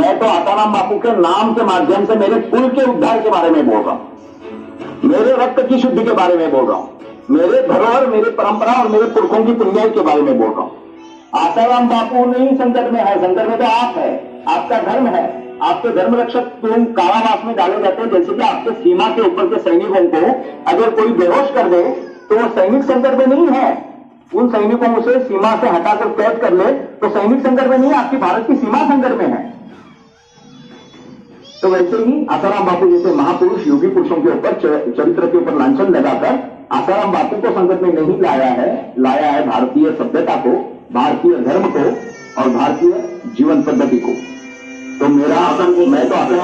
मैं तो आसाराम बापू के नाम के माध्यम से मेरे कुल के उद्धार के बारे में बोल रहा हूं, मेरे रक्त की शुद्धि के बारे में बोल रहा हूं, मेरे धरोहर, मेरी परंपरा और मेरे पुरखों की पुण्याई के बारे में बोल रहा हूं। आसाराम बापू नहीं संकट में है, संकट में तो आप है, आपका धर्म है, आपके धर्म रक्षक तुम कारावास में डाले जाते हैं। जैसे कि आपके सीमा के ऊपर के सैनिकों को अगर कोई बेहोश कर दे तो वो सैनिक संकट में नहीं है, उन सैनिकों से सीमा से हटाकर कैद कर ले तो सैनिक संकट में नहीं, आपकी भारत की सीमा संकट में है। तो वैसे ही आसाराम बापू जैसे महापुरुष योगी पुरुषों के ऊपर चरित्र के ऊपर लांछन लगाकर आसाराम बापू को संकट में नहीं लाया है भारतीय सभ्यता को, भारतीय धर्म को और भारतीय जीवन पद्धति को। तो मैं तो अपने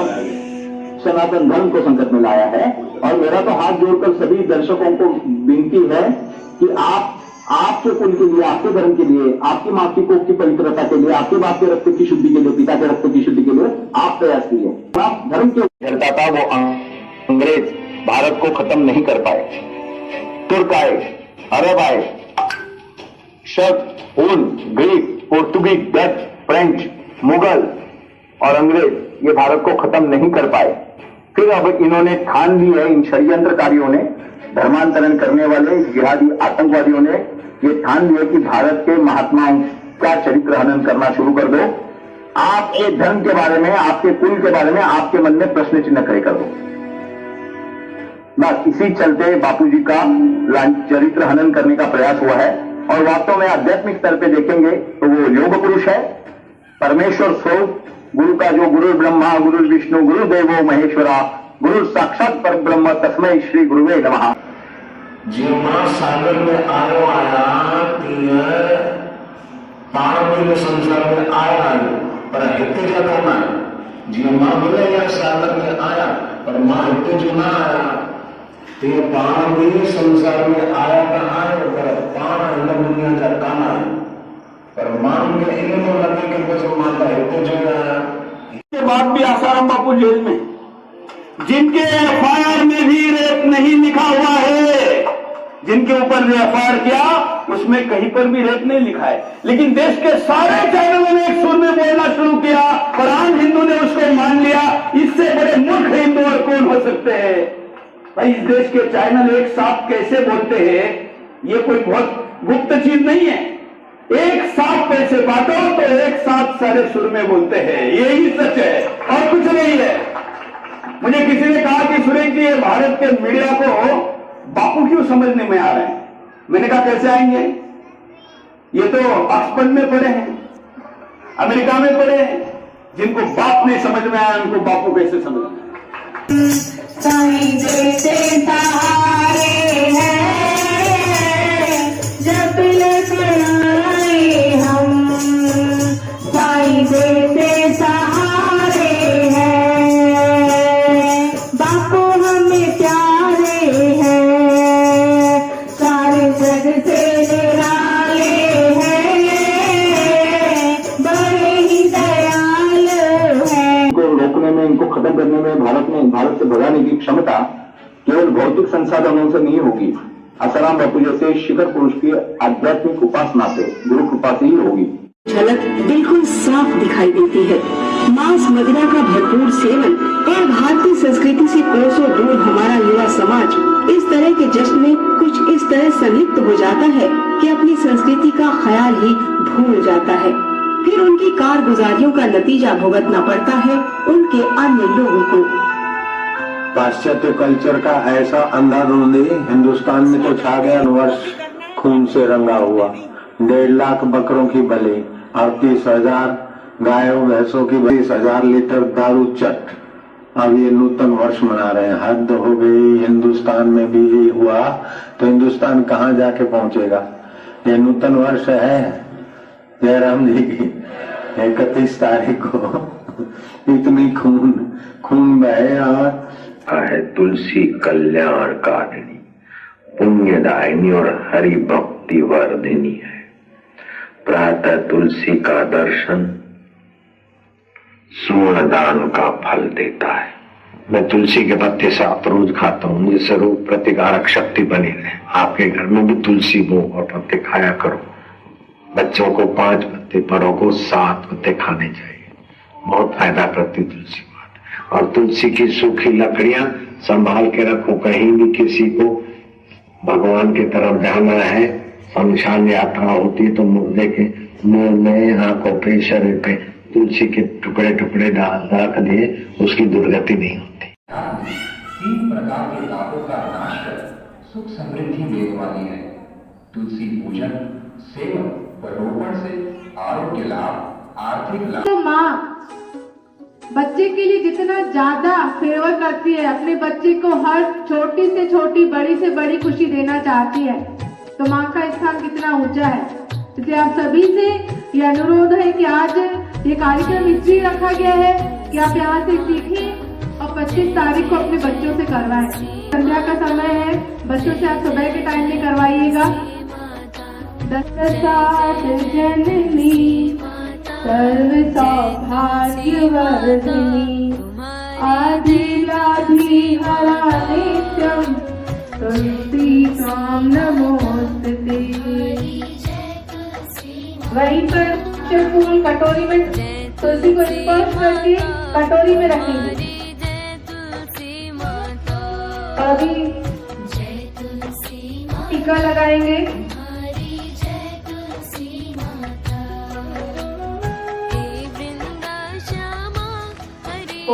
सनातन धर्म को संकट में लाया है और मेरा तो हाथ जोड़कर सभी दर्शकों को विनती है कि आपके कुल के लिए, आपके धर्म के लिए, आपकी मां की कोख की पवित्रता के लिए, आपके बाप के रक्त की शुद्धि के लिए, पिता के रक्त की शुद्धि के लिए आप प्रयास कीजिए। आप धर्म के झलता था वो अंग्रेज भारत को खत्म नहीं कर पाए। तुर्क आए, अरब आए, शक, हुन, Greek, Portuguese, Dutch, French, Mughal और अंग्रेज ये भारत को खत्म नहीं कर पाए। फिर अब इन्होंने ठान ली है, इन षड्यंत्रकारियों ने, धर्मांतरण करने वाले जिहादी आतंकवादियों ने ये ठान लिया कि भारत के महात्माओं का चरित्र हनन करना शुरू कर दो। आपके धर्म के बारे में, आपके कुल के बारे में आपके मन में प्रश्न चिन्ह खड़े कर दो। बस इसी चलते बापूजी का चरित्र हनन करने का प्रयास हुआ है। और वास्तव में आध्यात्मिक स्तर पे देखेंगे तो वो योग पुरुष है, परमेश्वर स्वरूप, गुरु का जो गुरु ब्रह्मा, गुरु विष्णु, गुरु देवो महेश्वरा, गुरु साक्षात पर ब्रह्म, तस्मै श्री गुरुवे नमः। जो मां सागर में आयो आया पाण में संसार में आया पर हिते जा कोन आया। जो मां बोले या सागर में आया पर मां हिते जो ना आया ते पाण में संसार में आया का आयो पर पाण इन दुनिया जा कान आयो पर मान में इल्म लगे कि बस माता हिते जो ना आया। इसके बाद भी आसाराम बापू जेल में, जिनके एफआईआर में भी रेप नहीं लिखा हुआ है, जिनके ऊपर एफआईआर किया उसमें कहीं पर भी रेप नहीं लिखा है, लेकिन देश के सारे चैनलों ने एक सुर में बोलना शुरू किया और आम हिंदू ने उसको मान लिया। इससे बड़े मूर्ख हिंदू और कौन हो सकते हैं भाई? इस देश के चैनल एक साथ कैसे बोलते हैं, ये कोई बहुत गुप्त चीज नहीं है। एक साथ पैसे बांटो तो एक साथ सारे सुर में बोलते हैं, यही सच है और कुछ नहीं है। मुझे किसी ने कहा कि सुरेश जी ये भारत के मीडिया को बापू क्यों समझने में आ रहे हैं? मैंने कहा कैसे आएंगे, ये तो ऑक्सफोर्ड में पढ़े हैं, अमेरिका में पढ़े हैं, जिनको बाप नहीं समझ में आया उनको बापू कैसे समझ में भारत से भगाने की क्षमता केवल भौतिक संसाधनों से नहीं होगी, आसाराम बापू जैसे शिखर पुरुष की आध्यात्मिक उपासना से, गुरु कृपा से ही होगी। झलक बिल्कुल साफ दिखाई देती है। मांस मदिरा का भरपूर सेवन और भारतीय संस्कृति से कोसों दूर हमारा युवा समाज इस तरह के जश्न में कुछ इस तरह संलिप्त हो जाता है कि अपनी संस्कृति का ख्याल ही भूल जाता है। फिर उनकी कारगुजारियों का नतीजा भुगतना पड़ता है उनके अन्य लोगों को। पाश्चात्य कल्चर का ऐसा अंधाधुंधी हिंदुस्तान में तो छा गया, वर्ष खून से रंगा हुआ, 1.5 लाख बकरों की बलि, 38,000 गायों भैंसों की, 20,000 लीटर दारू चट। अब ये नूतन वर्ष मना रहे हैं, हद हो गई। हिंदुस्तान में भी ये हुआ तो हिंदुस्तान कहाँ जाके पहुंचेगा? ये नूतन वर्ष है जयराम जी की 31 तारीख को इतनी खून बहे और है तुलसी कल्याण कारिणी, पुण्यदायिनी और हरि भक्ति वर्धिनी है। प्रातः तुलसी का दर्शन स्वर्ण दान का फल देता है। मैं तुलसी के पत्ते से रोज खाता हूँ, जिससे रोग प्रतिकारक शक्ति बनी रहे। आपके घर में भी तुलसी बो और पत्ते खाया करो। बच्चों को 5 पत्ते, बड़ों को 7 पत्ते खाने चाहिए। बहुत फायदा करती तुलसी माता। और तुलसी की सूखी लकड़ियां संभाल के रखो, कहीं भी किसी को भगवान की तरफ जाना है, शमशान यात्रा होती है तो मुर्दे के मुंह में, आंखों पे, शरीर पे तुलसी के टुकड़े टुकड़े डाल रख दिए, उसकी दुर्गति नहीं होती। 3 प्रकार के पापों का नाश कर सुख समृद्धि देने वाली है। तुलसी पूजन, सेवन व रोपण से आरोग्य लाभ, आर्थिक लाभ। तो माँ बच्चे के लिए जितना ज्यादा फेवर करती है, अपने बच्चे को हर छोटी से छोटी, बड़ी से बड़ी खुशी देना चाहती है, तो माँ का स्थान कितना ऊंचा है। इसलिए आप सभी से ये अनुरोध है कि आज ये कार्यक्रम इसलिए रखा गया है कि आप यहाँ से सीखें और 25 तारीख को अपने बच्चों से करवाएं। संध्या का समय है, बच्चों से आप सुबह के टाइम में करवाइएगा। दशरथ जननी सर्व सौभाग्यवर्धिनी आदिलाधि हरा नित्यम तुलसी काम नमोस्तुते। वहीं पर फूल कटोरी में तुलसी को स्पर्श करके कटोरी में रखेंगे। अभी टीका लगाएंगे।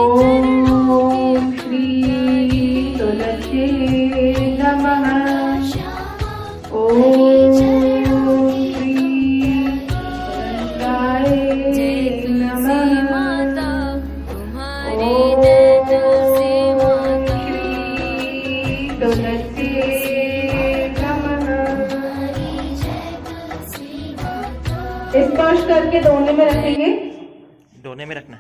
ओम श्री तुलसी नमः। ओम श्री तुलसाय नमः। ओम श्री तुलसी नमः। स्पर्श करके दोने में रखेंगे। दोने में रखना।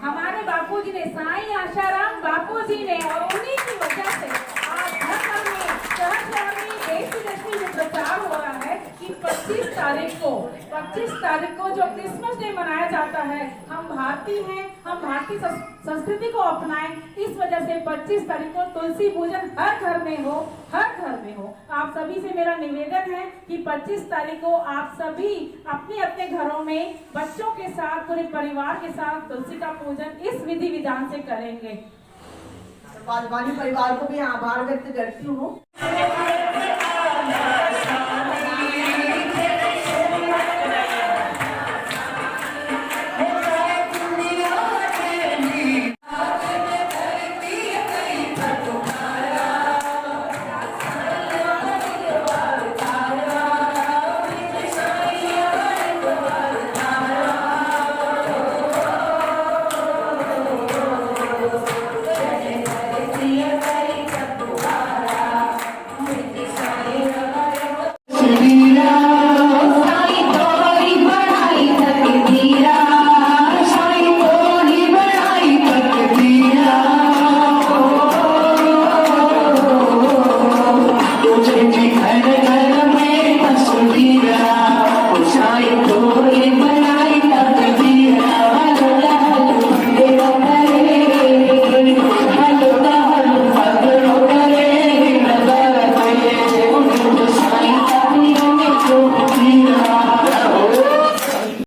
हमारे बापूजी ने, साईं आशाराम बापूजी ने, और उन्हीं की वजह से आज घर में शहर में ऐसी लक्ष्मी में प्रचार हो रहा है कि 25 तारीख को जो क्रिसमस डे मनाया जाता है, हम भारतीय हैं, हम भारतीय संस्कृति को अपनाएं। इस वजह से 25 तारीख को तुलसी पूजन हर घर में हो, हर घर में हो। आप सभी से मेरा निवेदन है कि 25 तारीख को आप सभी अपने अपने घरों में बच्चों के साथ, पूरे परिवार के साथ तुलसी का पूजन इस विधि विधान से करेंगे। वाली परिवार को भी आभार व्यक्त करती हूँ। मेरी